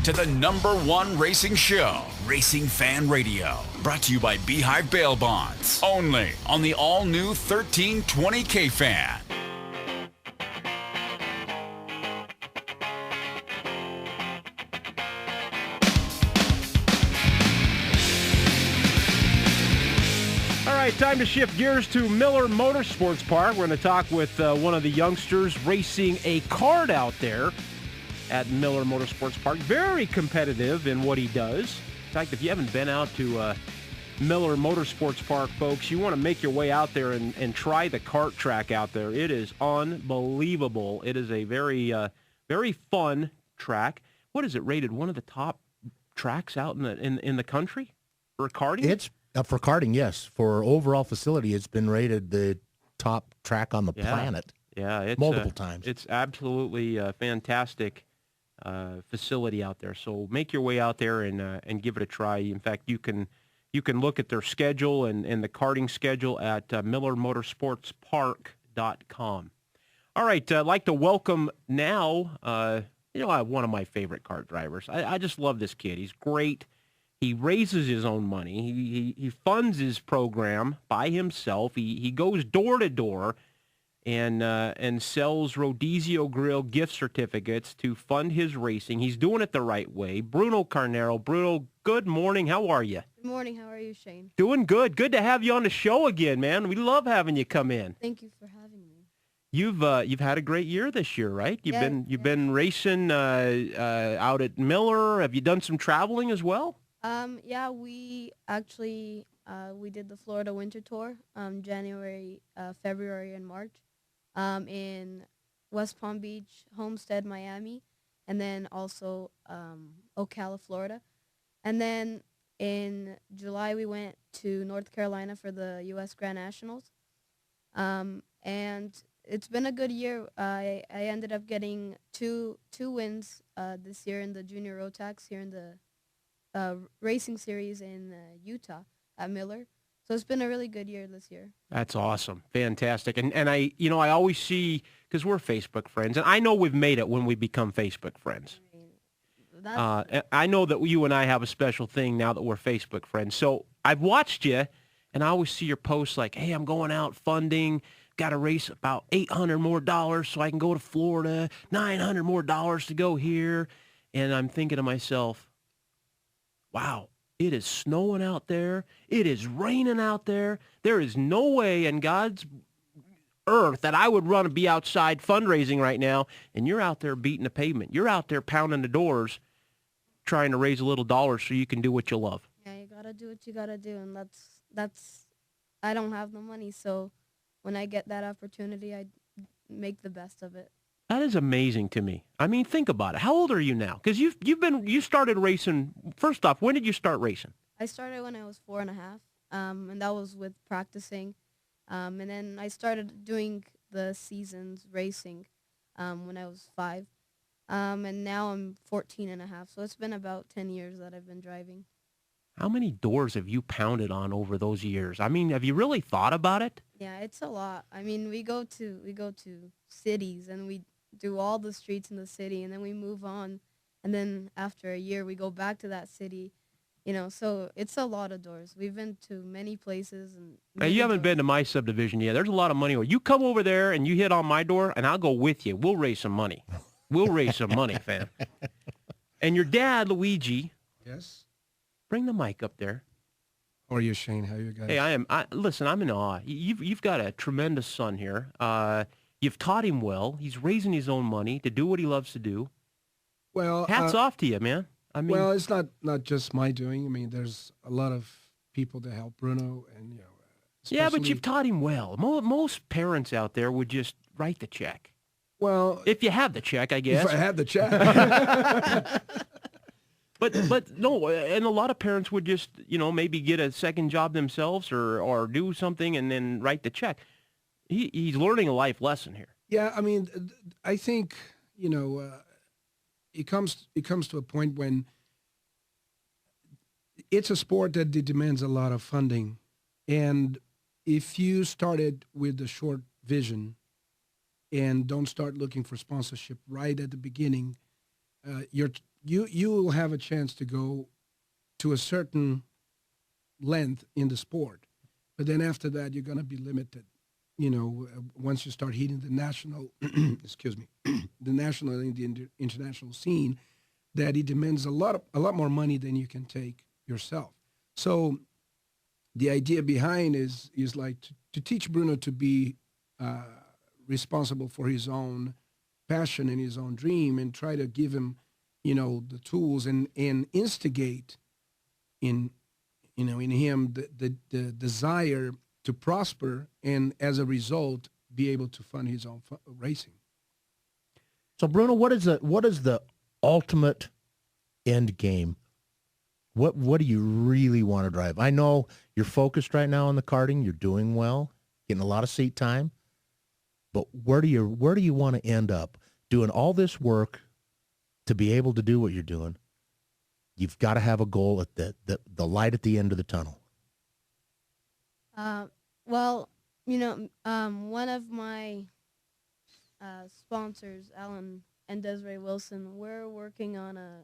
to the #1 racing show, Racing Fan Radio. Brought to you by Beehive Bail Bonds. Only on the all-new 1320 K-Fan. All right, time to shift gears to Miller Motorsports Park. We're going to talk with one of the youngsters racing a kart out there at Miller Motorsports Park. Very competitive in what he does. In fact, if you haven't been out to Miller Motorsports Park, folks, you want to make your way out there and try the kart track out there. It is unbelievable. It is a very, very fun track. What is it rated? One of the top tracks out in the country for karting? It's for karting, yes. For overall facility, it's been rated the top track on the planet. Yeah, it's multiple times. It's absolutely fantastic facility out there. So make your way out there and give it a try. In fact, you can look at their schedule and the karting schedule at millermotorsportspark.com. All right, I'd like to welcome now, one of my favorite kart drivers. I just love this kid. He's great. He raises his own money. He funds his program by himself. He goes door to door and sells Rodizio Grill gift certificates to fund his racing. He's doing it the right way. Bruno Carneiro. Bruno, good morning. How are you? Good morning. How are you, Shane? Doing good. Good to have you on the show again, man. We love having you come in. Thank you for having me. You've had a great year this year, right? You've been racing out at Miller. Have you done some traveling as well? Yeah, we actually we did the Florida Winter Tour, January, February, and March, in West Palm Beach, Homestead, Miami, and then also Ocala, Florida. And then in July, we went to North Carolina for the U.S. Grand Nationals. And it's been a good year. I ended up getting two wins this year in the Junior Road Tax here in the racing series in Utah at Miller. So it's been a really good year this year. That's awesome. Fantastic. And I always see, because we're Facebook friends, and I know we've made it when we become Facebook friends. I know that you and I have a special thing now that we're Facebook friends. So I've watched you, and I always see your posts like, hey, I'm going out funding, got to race about $800 more so I can go to Florida, $900 more to go here. And I'm thinking to myself, wow, it is snowing out there. It is raining out there. There is no way in God's earth that I would run and be outside fundraising right now, and you're out there beating the pavement. You're out there pounding the doors trying to raise a little dollars so you can do what you love. Yeah, you got to do what you got to do, and that's I don't have the money, so when I get that opportunity, I make the best of it. That is amazing to me. I mean, think about it. How old are you now? Because you started racing. First off, when did you start racing? I started when I was 4.5, and that was with practicing. And then I started doing the seasons racing when I was 5. And now I'm 14.5, so it's been about 10 years that I've been driving. How many doors have you pounded on over those years? I mean, have you really thought about it? Yeah, it's a lot. I mean, we go to cities and we do all the streets in the city, and then we move on, and then after a year we go back to that city, so it's a lot of doors. We've been to many places. Now, you haven't been to my subdivision yet. There's a lot of money. You come over there and you hit on my door, and I'll go with you. We'll raise some money. We'll raise some money, fam. And your dad, Luigi. Yes? Bring the mic up there. How are you, Shane? How are you guys? Hey, listen, I'm in awe. You've got a tremendous son here. You've taught him well. He's raising his own money to do what he loves to do. Well, hats off to you, man. I mean, well, it's not just my doing. I mean, there's a lot of people to help Bruno, and yeah, but you've taught him well. Most parents out there would just write the check. Well, if you have the check, I guess. If I had the check. But no, and a lot of parents would just maybe get a second job themselves or do something and then write the check. He's learning a life lesson here. Yeah, I mean, I think it comes to a point when it's a sport that demands a lot of funding, and if you started with a short vision and don't start looking for sponsorship right at the beginning, you're you will have a chance to go to a certain length in the sport, but then after that you're going to be limited. Once you start hitting the national, excuse me, the national and the international scene, that it demands a lot more money than you can take yourself. So the idea behind is like to teach Bruno to be responsible for his own passion and his own dream, and try to give him, the tools and instigate in him the desire to prosper, and as a result be able to fund his own racing. So Bruno, what is the ultimate end game? What do you really want to drive? I know you're focused right now on the karting. You're doing well, getting a lot of seat time. But where do you want to end up? Doing all this work to be able to do what you're doing, you've got to have a goal at the light at the end of the tunnel. Well, one of my sponsors, Alan and Desiree Wilson, we're working on a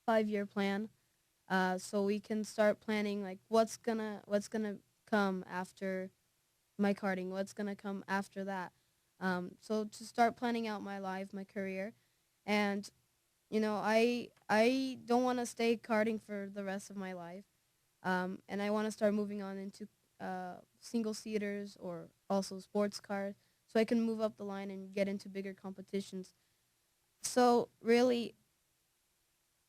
5-year plan, so we can start planning like what's gonna come after my karting, what's gonna come after that. So to start planning out my life, my career, and I don't want to stay karting for the rest of my life, and I want to start moving on into single seaters or also sports cars, so I can move up the line and get into bigger competitions. So really,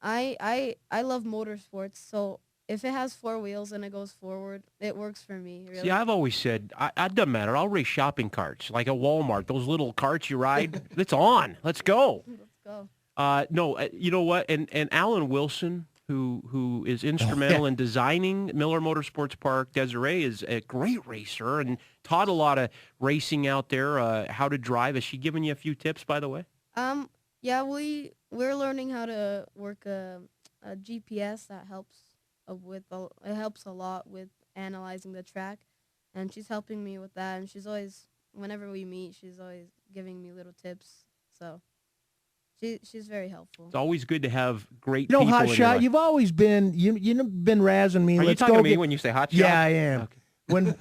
I love motorsports. So if it has 4 wheels and it goes forward, it works for me. Really. See, I've always said, it doesn't matter. I'll race shopping carts, like at Walmart, those little carts you ride. It's on. Let's go. Let's go. No, you know what? And Alan Wilson, who is instrumental in designing Miller Motorsports Park. Desiree is a great racer and taught a lot of racing out there, how to drive. Has she given you a few tips, by the way? Yeah, we're learning how to work a GPS that helps it helps a lot with analyzing the track, and she's helping me with that. And she's always, whenever we meet, she's always giving me little tips. So she's very helpful. It's always good to have great people. Hot in your shot. life. You've always been you've been razzing me. Are you talking to me when you say hot shot? Yeah, I am. Okay. When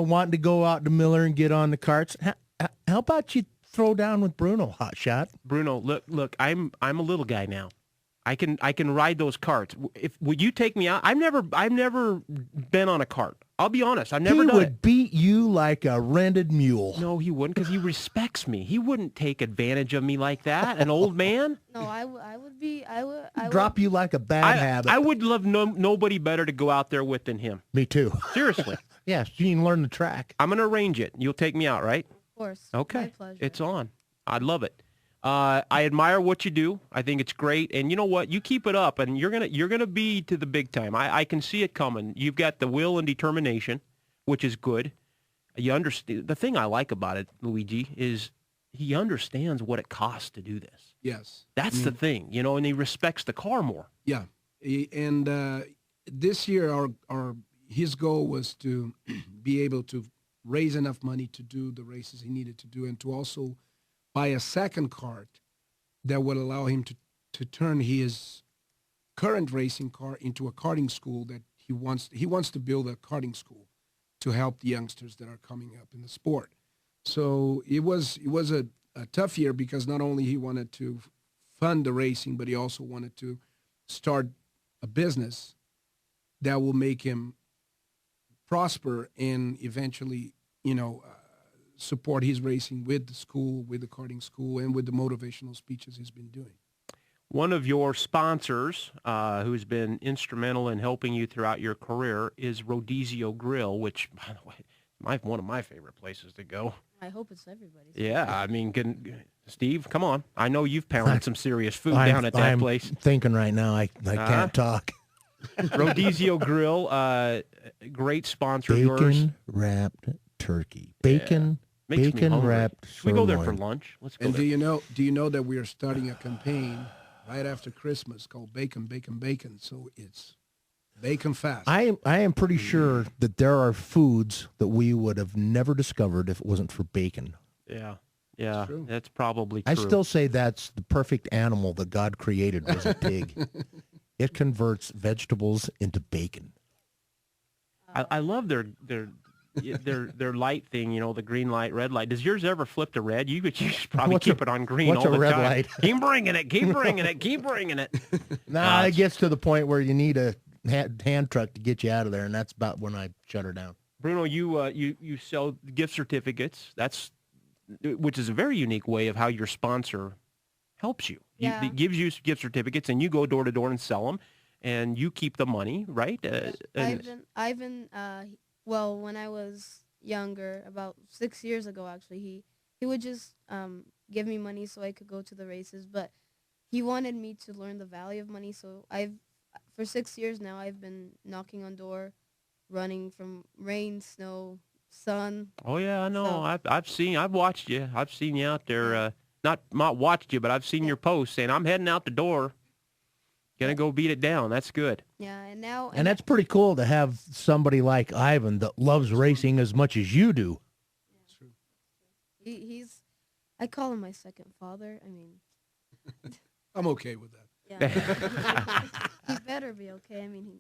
wanting to go out to Miller and get on the carts. How about you throw down with Bruno, hot shot? Bruno, look, I'm a little guy now. I can ride those carts. Would you take me out? I've never been on a cart. I'll be honest. I've never done it. He would beat you like a rented mule. No, he wouldn't, because he respects me. He wouldn't take advantage of me like that. An old man. No, I would drop you like a bad habit. I would love nobody better to go out there with than him. Me too. Seriously. Yes, you can learn the track. Uh, I'm going to arrange it. You'll take me out, right? Of course. Okay. My pleasure. It's on. I love it. I admire what you do. I think it's great. And you know what? You keep it up, and you're gonna be to the big time. I can see it coming. You've got the will and determination, which is good. You understand. The thing I like about it, Luigi, is he understands what it costs to do this. Yes. That's the thing, and he respects the car more. Yeah. And this year, his goal was to be able to raise enough money to do the races he needed to do, and to also buy a second cart that would allow him to turn his current racing car into a karting school that he wants to build a karting school to help the youngsters that are coming up in the sport. So it was a tough year, because not only he wanted to fund the racing, but he also wanted to start a business that will make him prosper and eventually, support his racing with the school, with the karting school, and with the motivational speeches he's been doing. One of your sponsors, who's been instrumental in helping you throughout your career, is Rodizio Grill, which, by the way, one of my favorite places to go. I hope it's everybody's. Yeah, I mean, Steve, come on. I know you've pounded some serious food down at that place. I'm thinking right now I can't talk. Rodizio Grill, great sponsor of yours. Bacon-wrapped turkey. Bacon wrapped Should we go there for sirloin. lunch? Let's go And there. do you know that we are starting a campaign right after Christmas called Bacon, Bacon, Bacon? So it's bacon fast. I am pretty sure that there are foods that we would have never discovered if it wasn't for bacon. Yeah. Yeah, true. that's probably true. I still say that's the perfect animal that God created was a pig. It converts vegetables into bacon. I love their light thing, the green light, red light. Does yours ever flip to red? You should probably What's keep a- it on green what's all a the red time. light? Keep bringing it, keep bringing it, keep bringing it. Nah, it gets to the point where you need a hand truck to get you out of there, and that's about when I shut her down. Bruno, you sell gift certificates. Which is a very unique way of how your sponsor helps you. Yeah. It gives you gift certificates, and you go door to door and sell them, and you keep the money, right? Well, when I was younger, about 6 years ago, actually, he would just give me money so I could go to the races, but he wanted me to learn the value of money. So for 6 years now, I've been knocking on door, running from rain, snow, sun. Oh yeah, I know. So- I've watched you. I've seen you out there. Not watched you, but I've seen your posts saying I'm heading out the door. Gonna go beat it down. That's good. Yeah, and now And that's pretty cool to have somebody like Ivan that loves racing as much as you do. he's. I call him my second father. I mean, I'm okay with that. yeah. He better be okay. I mean,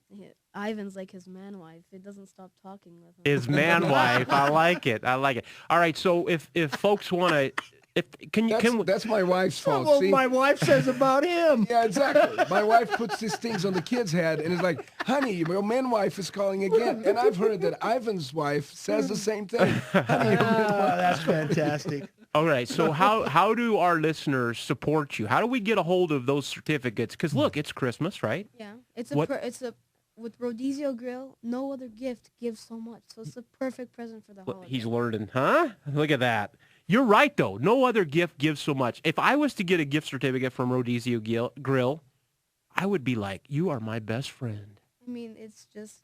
Ivan's like his man wife. It doesn't stop talking with him. His man wife. I like it. I like it. All right. So if folks want to, That's my wife's fault. Well, See? my wife says about him. Yeah, exactly. My wife puts these things on the kid's head and is like, honey, your man wife is calling again. And I've heard that Ivan's wife says the same thing. Honey, your man wife. That's fantastic. all right. So how do our listeners support you? How do we get a hold of those certificates? Because look, it's Christmas, right? Yeah, What- with Rodizio Grill, no other gift gives so much. So it's the perfect present for the Look, holiday. he's learning, huh? Look at that. You're right, though. No other gift gives so much. If I was to get a gift certificate from Rodizio Grill, I would be like, you are my best friend. I mean, it's just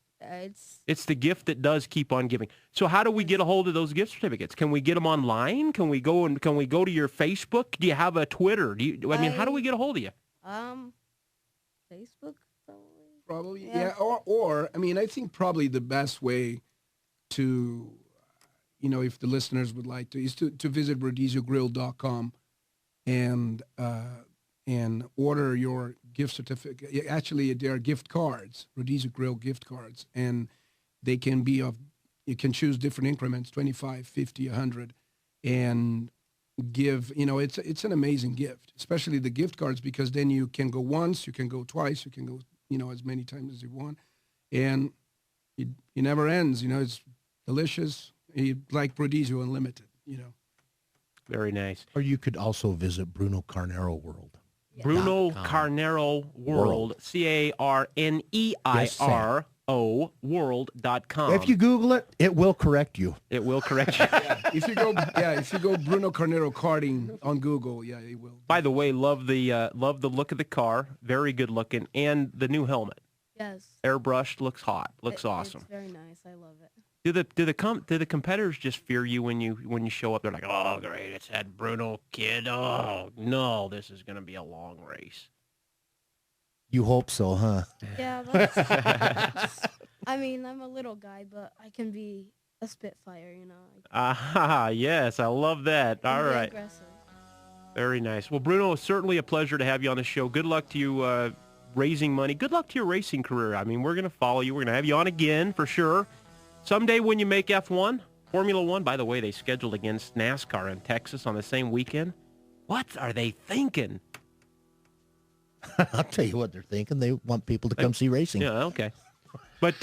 It's the gift that does keep on giving. So how do we get a hold of those gift certificates? Can we get them online? Can we go to your Facebook? Do you have a Twitter? How do we get a hold of you? Facebook probably. Probably, Yeah. yeah. Or I mean, I think probably the best way to, if the listeners would like to, is to visit rodiziogrill.com and order your gift certificate. Yeah, actually, there are gift cards, Rodizio Grill gift cards, and they can be you can choose different increments, 25, 50, 100, and give, it's an amazing gift, especially the gift cards, because then you can go once, you can go twice, you can go, as many times as you want, and it never ends. It's delicious. Like Rodizio Unlimited. Very nice. Or you could also visit Bruno Carneiro World. Bruno Carneiro World, CARNEIRO world.com. If you Google it, it will correct you. It will correct you. If you go Bruno Carneiro karting on Google, yeah, it will. By the way, love the look of the car. Very good looking, and the new helmet. Yes. Airbrushed, looks hot. Looks awesome. It's very nice. I love it. Do the competitors just fear you when you show up? They're like, oh great, it's that Bruno kid. Oh no, this is gonna be a long race. You hope so, huh? Yeah. That's, I mean, I'm a little guy, but I can be a spitfire. Yes, I love that. I can All be right, aggressive. very nice. Well, Bruno, it's certainly a pleasure to have you on the show. Good luck to you raising money. Good luck to your racing career. I mean, we're gonna follow you. We're gonna have you on again for sure. Someday when you make F1, Formula One, by the way, they scheduled against NASCAR in Texas on the same weekend. What are they thinking? I'll tell you what they're thinking. They want people to come see racing. Yeah, okay. But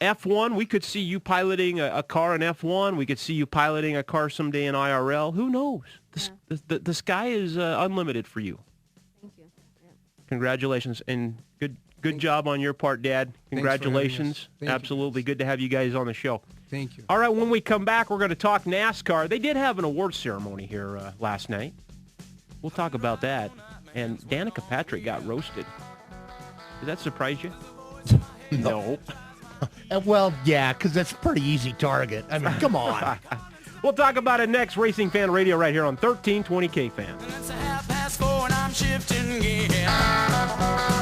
F1, we could see you piloting a car in F1. We could see you piloting a car someday in IRL. Who knows? The sky is unlimited for you. Thank you. Yeah. Congratulations, and good job on your part, Dad. Congratulations. Thank you, Absolutely. guys. Good to have you guys on the show. Thank you. All right, when we come back, we're going to talk NASCAR. They did have an award ceremony here last night. We'll talk about that. And Danica Patrick got roasted. Did that surprise you? No. Well, yeah, because that's a pretty easy target. I mean, come on. We'll talk about it next. Racing Fan Radio right here on 1320 K-Fan. It's 4:30 and I'm shifting gear.